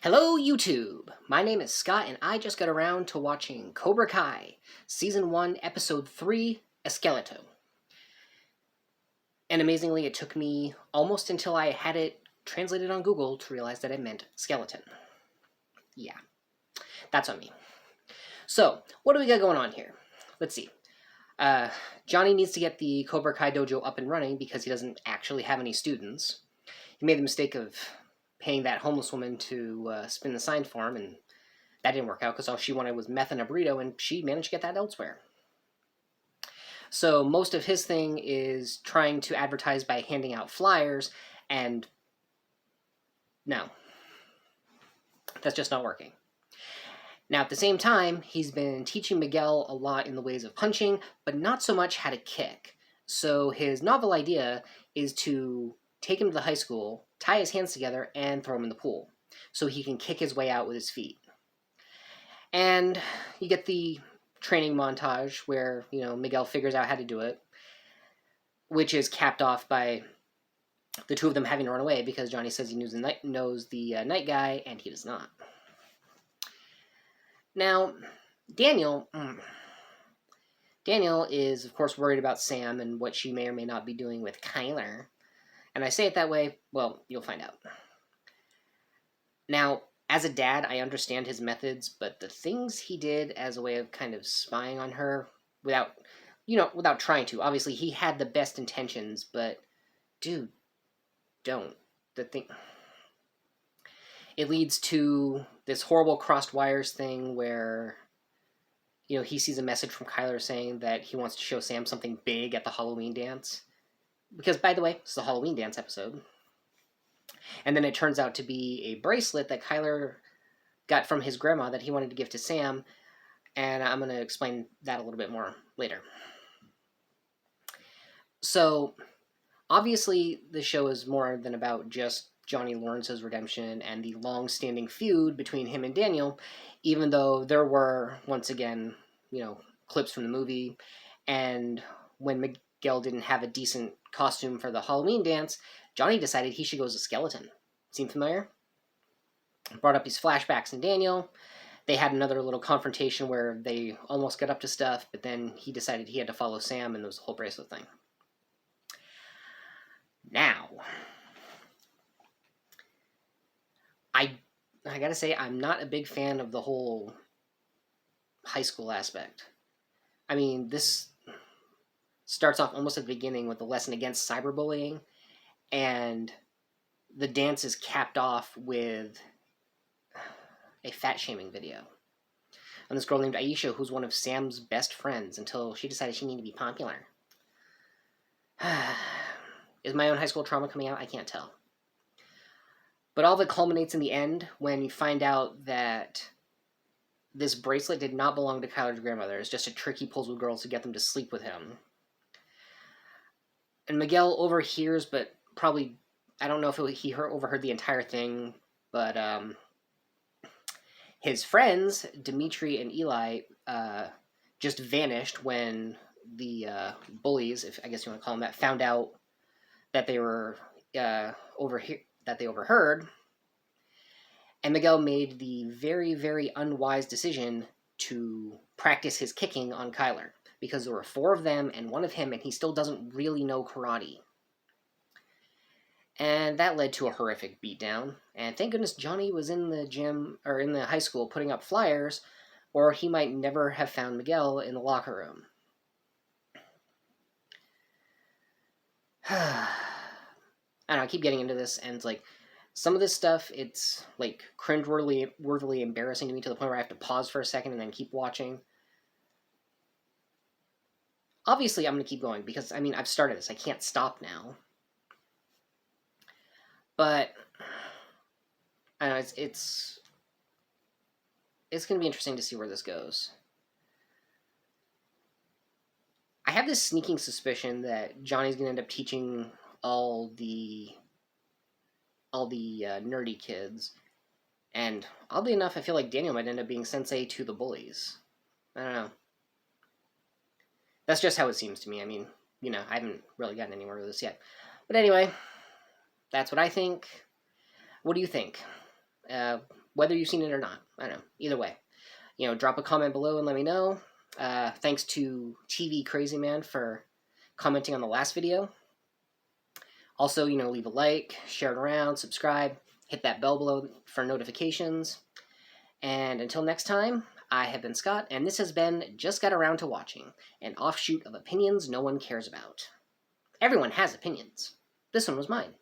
Hello, YouTube! My name is Scott, and I just got around to watching Cobra Kai, Season 1, Episode 3, Esqueleto. And amazingly, it took me almost until I had it translated on Google to realize that it meant skeleton. Yeah, that's on me. So, what do we got going on here? Let's see. Johnny needs to get the Cobra Kai dojo up and running because he doesn't actually have any students. He made the mistake of paying that homeless woman to spin the sign for him, and that didn't work out because all she wanted was meth and a burrito, and she managed to get that elsewhere. So most of his thing is trying to advertise by handing out flyers, and no, that's just not working. Now, at the same time, he's been teaching Miguel a lot in the ways of punching, but not so much how to kick. So his novel idea is to take him to the high school, tie his hands together, and throw him in the pool, so he can kick his way out with his feet. And you get the training montage where, Miguel figures out how to do it, which is capped off by the two of them having to run away because Johnny says he knows the night guy, and he does not. Now, Daniel is, of course, worried about Sam and what she may or may not be doing with Kyler. And I say it that way, well, you'll find out. Now, as a dad, I understand his methods, but the things he did as a way of kind of spying on her without trying to. Obviously, he had the best intentions, but, dude, don't. It leads to this horrible crossed wires thing where, he sees a message from Kyler saying that he wants to show Sam something big at the Halloween dance. Because, by the way, it's the Halloween dance episode. And then it turns out to be a bracelet that Kyler got from his grandma that he wanted to give to Sam. And I'm going to explain that a little bit more later. So, obviously, the show is more than about just Johnny Lawrence's redemption and the long-standing feud between him and Daniel, even though there were, once again, clips from the movie. And when Miguel didn't have a decent costume for the Halloween dance, Johnny decided he should go as a skeleton. Seem familiar? Brought up his flashbacks in Daniel. They had another little confrontation where they almost got up to stuff, but then he decided he had to follow Sam, and there was the whole bracelet thing. Now, I gotta say, I'm not a big fan of the whole high school aspect. I mean, this starts off almost at the beginning with the lesson against cyberbullying, and the dance is capped off with a fat-shaming video on this girl named Aisha, who's one of Sam's best friends, until she decided she needed to be popular. Is my own high school trauma coming out? I can't tell. But all of it culminates in the end when you find out that this bracelet did not belong to Kyler's grandmother. It's just a trick he pulls with girls to get them to sleep with him. And Miguel overhears, but probably, I don't know if he overheard the entire thing, but his friends, Dimitri and Eli, just vanished when the bullies, if I guess you want to call them that, found out that they were that they overheard. And Miguel made the very, very unwise decision to practice his kicking on Kyler, because there were 4 of them and 1 of him, and he still doesn't really know karate. And that led to a horrific beatdown. And thank goodness Johnny was in the gym, or in the high school, putting up flyers, or he might never have found Miguel in the locker room. I don't know, I keep getting into this, and it's like, some of this stuff, it's like cringe-worthily embarrassing to me, to the point where I have to pause for a second and then keep watching. Obviously, I'm going to keep going, because, I mean, I've started this. I can't stop now. But, I don't know, it's going to be interesting to see where this goes. I have this sneaking suspicion that Johnny's going to end up teaching all the nerdy kids, and oddly enough, I feel like Daniel might end up being sensei to the bullies. I don't know. That's just how it seems to me. I mean, I haven't really gotten anywhere with this yet. But anyway, that's what I think. What do you think? whether you've seen it or not. I don't know. Either way, drop a comment below and let me know. Thanks to TV Crazy Man for commenting on the last video. Also, leave a like, share it around, subscribe, hit that bell below for notifications. And until next time, I have been Scott, and this has been Just Got Around to Watching, an offshoot of opinions no one cares about. Everyone has opinions. This one was mine.